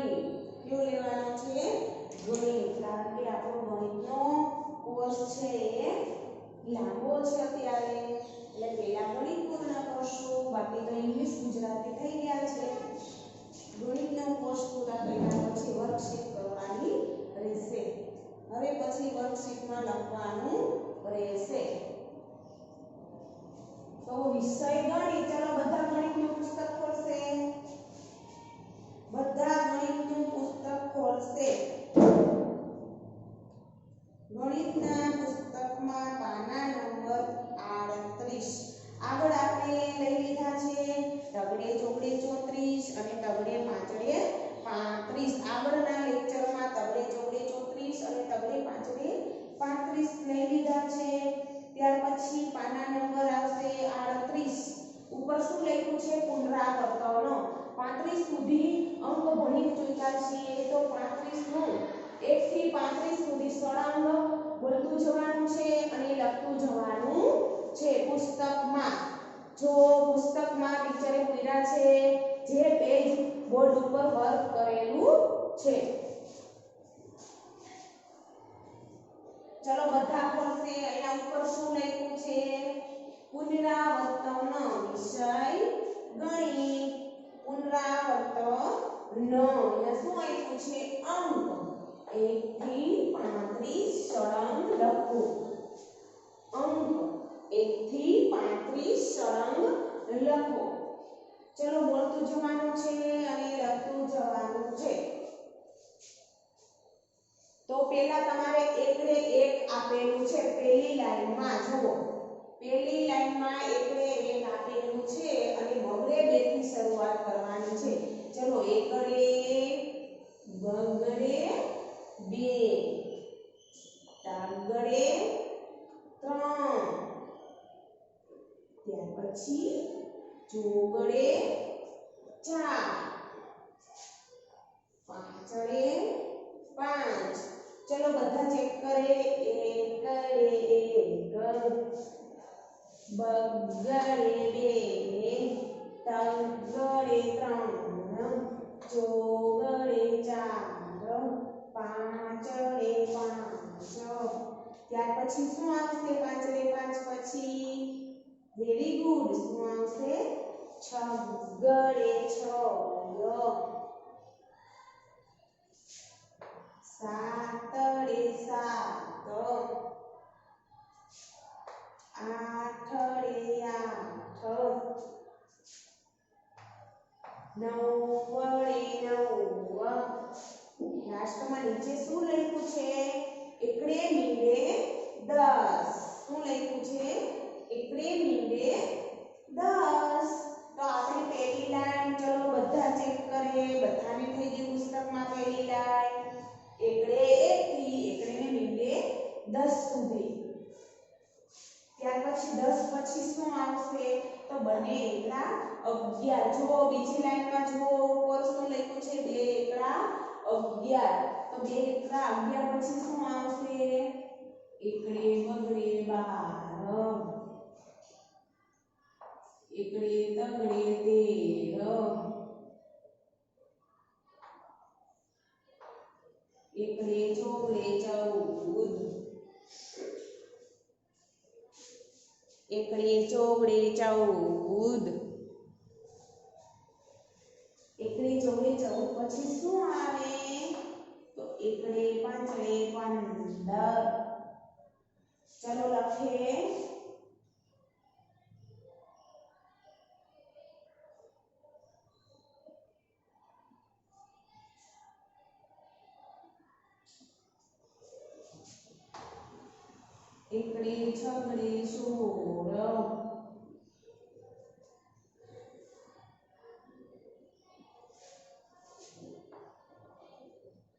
ગણિત કયો લેવાનો છે ગણિત કારણ કે આપણો ગણિતનો કોર્સ છે એ લાંબો છે અત્યારે એટલે પહેલા ગણિત પૂર્ણ કરશું બાકી તો ઇંગ્લિશ ગુજરાતી થઈ ગયા છે ગણિતનો કોર્સ પૂરા કર્યા પછી વર્કશીટ કરવાની રહેશે હવે પછી વર્કશીટમાં લખવાનું રહેશે તો વિષય ગણિત ચલો બધા ગણિતનું પુસ્તક ખોલશે બધા ગણિતનું પુસ્તક ખોલશે ગણિતના પુસ્તકમાં પાના નંબર 38 આગળ આપણે લઈ લીધા છે તગડે ચોગડે 34 અને તગડે પાંચડે 35 આગળના લેક્ચરમાં તગડે ચોગડે 34 અને તગડે પાંચડે 35 લઈ લીધા છે ત્યાર પછી પાના નંબર આવશે 38 ઉપર શું લખ્યું છે પુનરાવર્તનો 35 સુધી અંક ભણી ચૂક્યા છીએ તો 35 નું 1 થી 35 સુધી સળંગ બોલતું જવાનું છે અને લખતું જવાનું છે પુસ્તકમાં જો પુસ્તકમાં ટીચરે પૂર્યા છે જે પેજ બોર્ડ ઉપર વર્ક કરેલું છે ચલો બધા ખોલશે અહીંયા ઉપર શું લખ્યું છે પુનરાવર્તન વિષય ગણિત પુનરાવર્તન અહીંયા શું આપ્યું છે અંક 1 થી 35 સળંગ લખો અંક 1 થી 35 સળંગ લખો ચલો બોલતું જવાનું છે અને લખતું જવાનું છે તો પહેલા તમારે એકડે એક આપેલું છે પહેલી લાઈનમાં જુઓ પહેલી લાઈનમાં એકડે એક આપેલું છે અને બગડે બે થી શરૂઆત કરવાની છે ચલો એકડે બગડે બે તાગડે 3 ત્યાર પછી ચોગડે 4 પાંચડે 5 चलो બધા ચેક કરે એકડે એક બગડે બે તગડે 3 ચોગડે 4 પાંચડે 5 ત્યાર પછી શું આવશે પાંચડે 5 પછી વેરી ગુડ શું આવશે છગડે 6 સાતડે 7 આઠડે 8 નવડે 9 લાસ્ટમાં નીચે શું લખ્યું છે એકડે મીંડે 10 શું લખ્યું છે એકડે મીંડે 10 તો આપણી પહેલી લાઈન ચલો બધા ચેક કરે બધાની થઈ ગઈ પુસ્તકમાં પહેલી લાઈન એકડે 1 થી એકડે મીંડે 10 સુધી ત્યાર પછી 10 પછી શું આવશે તો બને એકડા 11 જો બીજી લાઈનમાં જો ઉપર શું લખ્યું છે બે એકડા 11 તો બે એકડા 11 પછી શું આવશે એકડે બગડે 12 એકડે તગડે 13 એકડે ચોગડે 14 એકડે ચોગડે 14 એકડે ચોગડે 14 પછી શું આવે તો એકડે પાંચડે 15 ચલો લખીએ એકડે છગડે 16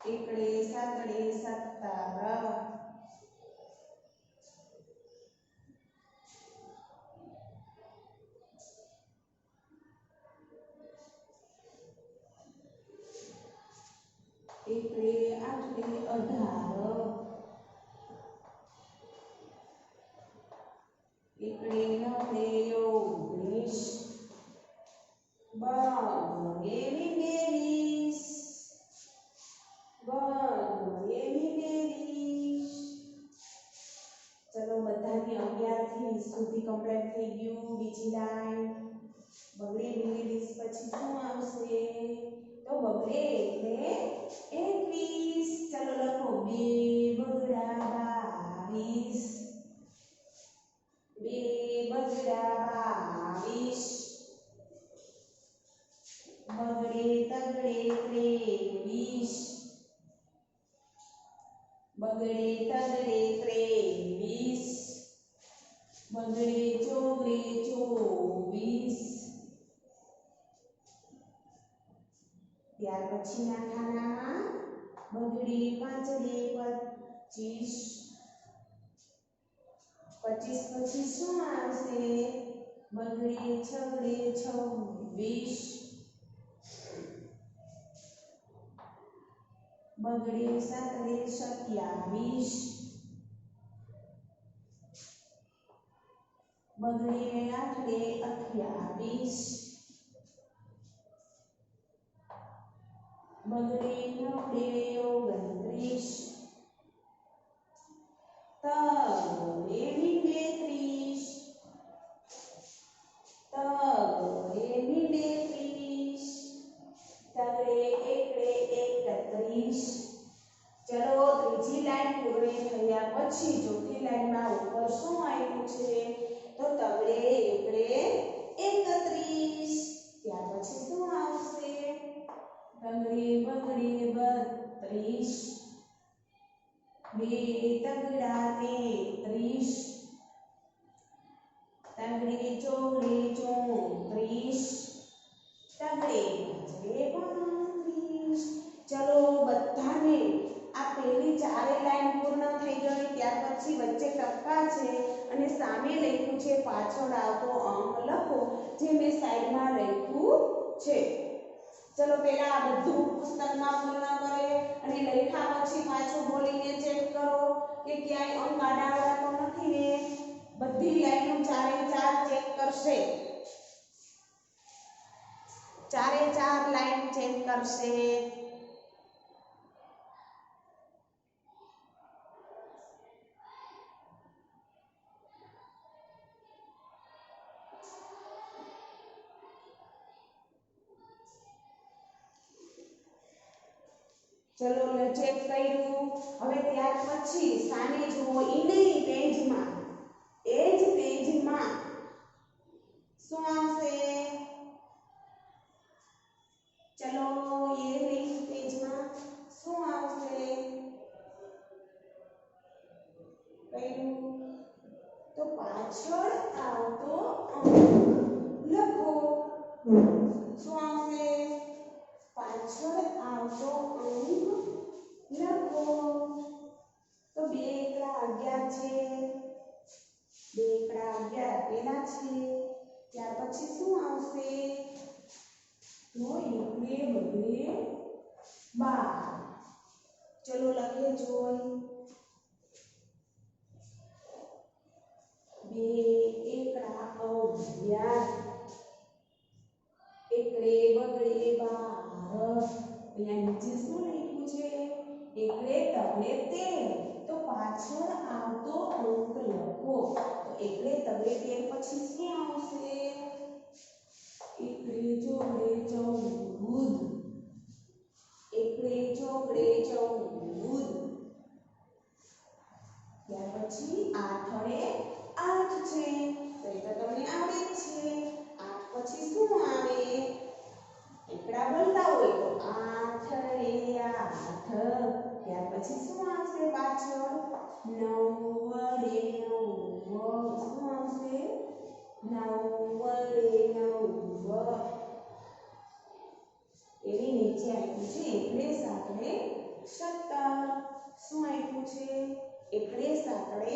એકડે સાતડે 17 એકડે આઠડે 18 એકડે નવડે 19 બાવડે 20 શું આવશે? તો બગડે એટલે 21. ચલો લખો 2 બગડા 22. 2 બગડા 22. બગડે તગડે 23. બગડે તગડે 23. બગડે ચોગડે 24. ત્યાર પછીના ખાનામાં બગડે પાંચડે 25. 25 પછી શું આવશે? બગડે છગડે 26. બગડે સાતડે 27. બગડે આઠડે 28. બગડે નવડે 29. તગડે મીંડે 30. તગડે મીંડે 30. તગડે એકડે 31. ચલો ત્રીજી લાઈન પૂરી થયા પછી ચોથી લાઈનમાં ઉપર શું આવ્યું છે? તો તગડે એકડે 31. ત્યાર પછી શું આવશે? તગડે બગડે 32. 2 તગડા 33. તગડે ચોગડે 34. તગડે પાંચડે 35. ચલો બધાને આ પહેલી ચારે લાઈન પૂર્ણ થઈ ગઈ. ત્યાર પછી વચ્ચે ટપકા છે અને સામે લખ્યું છે પાછળ આવતો અંક લખો, જે મેં સાઈડમાં લખ્યું છે. ચલો પહેલા આ બધું પુસ્તકમાં પૂર્ણ કરે અને લખ્યા પછી પાછું બોલીને ચેક કરો કે ક્યાંય અંક આડાઅવળા તો નથી ને. બધી લાઈનો ચારે ચાર ચેક કરશે. ચારે ચાર લાઈન ચેક કરશે. ચલો ચેક કર્યું. હવે ત્યાર પછી સામે જુઓ ઈની પેજમાં, એ જ પેજમાં શું આવશે? ચલો એ જ પેજમાં શું આવશે? કર્યું તો પાછળ આવતો અંક લખો. શું આવશે? પાછળ આવતો અંક લખો. તો 2 એકડા 11 છે. 2 એકડા 11 આપેલા છે. ત્યાર પછી શું આવશે? તો એકડે બગડે 12. ચલો લખીએ જોઈ. 2 એકડા 11. એકડે બગડે 12. અહીંયા નીચે શું લખ્યું છે? એકડે તગડે 13. તો પાછળ આવતો અંક લખો. તો એકડે તગડે 13 પછી શું આવશે? એકડે ચોગડે 14. એકડે ચોગડે 14. ત્યાર પછી આઠડે 8 છે. તો એ તો તમને આવડે જ છે. 8 પછી શું આવે? એકડા બોલતા હોય તો 8 8. ત્યાર પછી શું આવશે પાછળ? 9 વડે 9. શું આવશે? 9 વડે 9. એની નીચે આપ્યું છે એકડે સાકડે 17. શું આપ્યું છે? એકડે સાકડે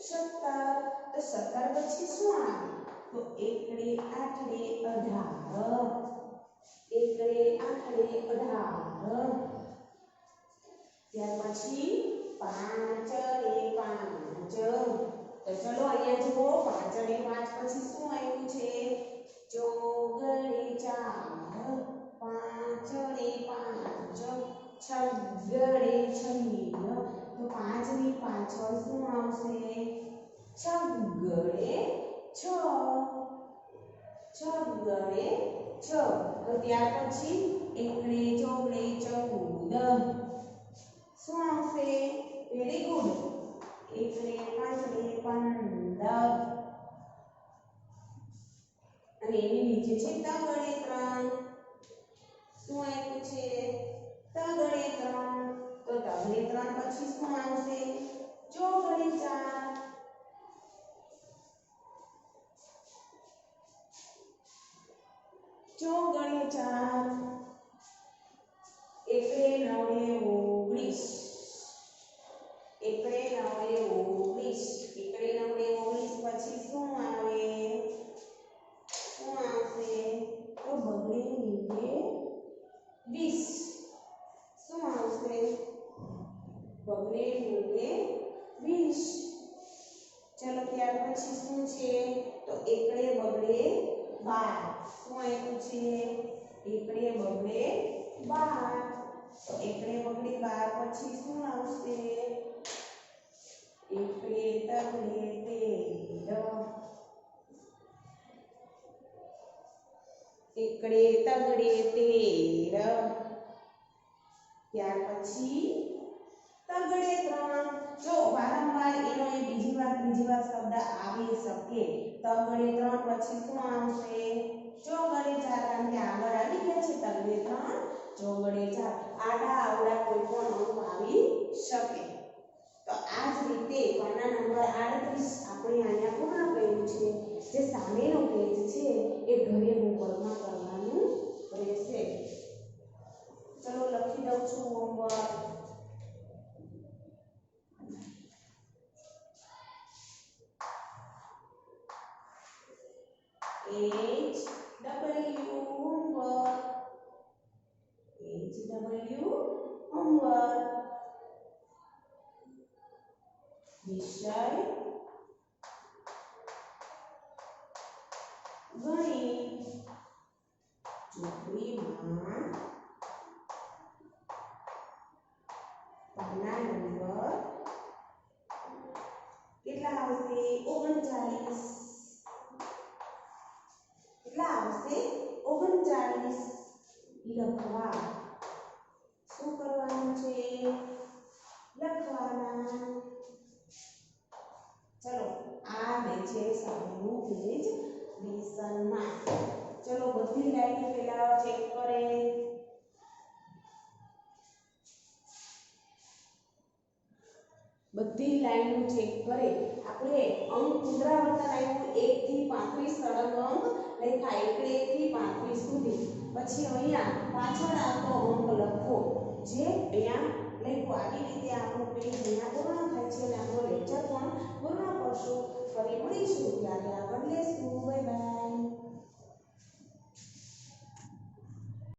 17. તો 17 પછી શું આવે? તો એકડે આઠડે 18. એકડે આઠડે 18. ત્યાર પછી પાંચડે 5. તો ચલો અહીંયા જુઓ, પાંચડે 5 પછી શું આવ્યું છે? ચોગડે 4. પાંચડે 5. છગડે 6. તો 5 ની પાછળ શું આવશે? છગડે 6. છગડે 6 તો ત્યાર પછી એકડે ચોગડે 14 શું આવશે વેરી ગુડ એકડે પાંચડે 15 અને એની નીચે છે તગડે 3 શું આપ્યું છે તગડે 3 તો તગડે 3 પછી શું આવશે ચોગડે 4 ચોગડે 4 એકડે નવડે 19 એકડે નવડે 19 એકડે નવડે 19 પછી શું આવે શું આવશે તો બગડે નીકળે 20 શું આવશે બગડે નીકળે 20 ચલો ત્યાર પછી શું છે તો એકડે બગડે 12 શું આવ્યું છે એકડે બગડે 12 તો એકડે બગડે 12 પછી શું આવશે એકડે તગડે 13 એકડે તગડે 13 ત્યાર પછી તગડે 3 જો વારંવાર એનો એ બીજી વાર શબ્દ આવી શકે તગડે 3 પછી શું આવશે ચોગડે 4 કારણ કે આગળ આવી ગયા છે તગડે 3 ચોગડે 4 આડા આવડા કોઈ પણ અંક આવી શકે તો આ જ રીતે પાના નંબર 38 આપણે અહીંયા પૂર્ણ કર્યું છે જે સામેનો પેજ છે એ ઘરે હોમવર્કમાં કરવાનું રહેશે ચલો લખી દઉં છું હોમવર્ક homework વિષય ગણિત ચોપડીમાં પાના નંબર કેટલા આવશે 39 કેટલા આવશે 39 લખવા શું કરવાનું છે લખવાના ચલો આ ને છે સામેનું પેજ લેસનમાં ચલો બધી લાઈન પહેલા ચેક કરે બધી લાઈનો ચેક કરે આપણે અંક પુનરાવર્તન આવ્યું 1 થી 35 સળંગ અંક લખ્યા એકડે 1 થી 35 સુધી પછી અહીંયા પાછળ આવતો અંક લખો જે અહીંયા લખ્યો આવી રીતે આપણો પેજ અહીંયા પૂર્ણ થાય છે અને આપણો લેક્ચર પણ પૂર્ણ કરશું ફરી મળીશું ત્યારે આગળ લેશું બાય બાય